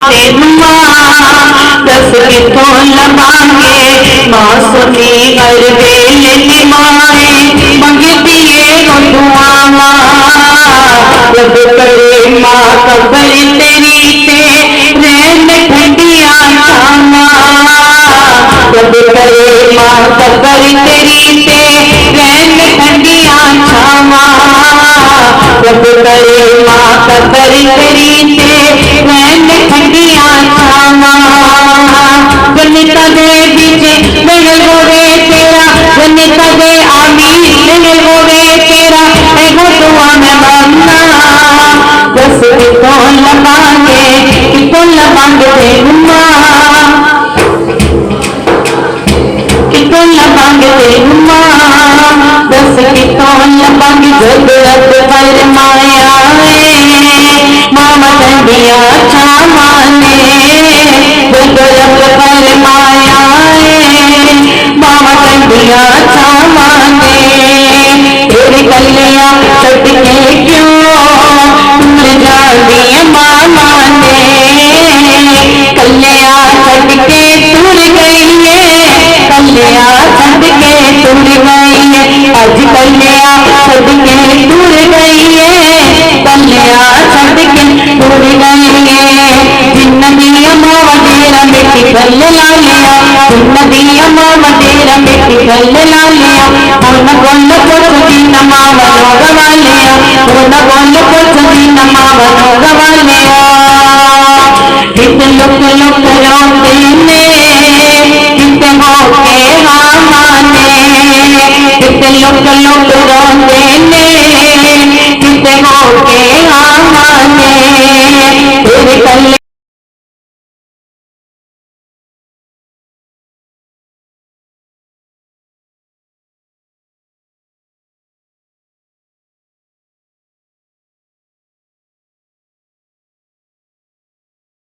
तेनुमा दस कितों लबांगे माँ सुनी हर वेले निमाए मंगती है दुआ रब करे माँ कबर तेरी ते रहन ठंडिया छामा रब करे माँ कबर तेरी ते रहन ठंडिया छामा रब करे माँ कबर तेरी ते रहन ठंडिया छावा गणिता दे बीचे महल होवे तेरा गणिता दे आमीर महल होवे तेरा एगो दुआ में मांगना बस कितों लबांगे तेनुमा कितों लबांगे तेनुमा बस कितों लबांगे जग रब पर माया मामा ठंडिया छामाने जग रब पर माया मामा ठंडिया छामाने तेरी कलियां छट के क्यों दूर जा दिए मामा ने कलियां छट के दूर गई है कलियां छट के दूर गई है आज कलियां छट के दूर गई है कलियां छट के दूर गई है जिंदगी मावा तेरा बेटी गल ला लिया जिंदगी मावा तेरा बेटी गल ला लिया उन गोल पुछदी न मावा नो गवा लिया उन गोल पुछदी न मावा नो गवा लिया हित लुक लुक रोंदे ने हित होके हाँ माने हित लुक लुक रोंदे ने हित होके हाँ माने तेरे कल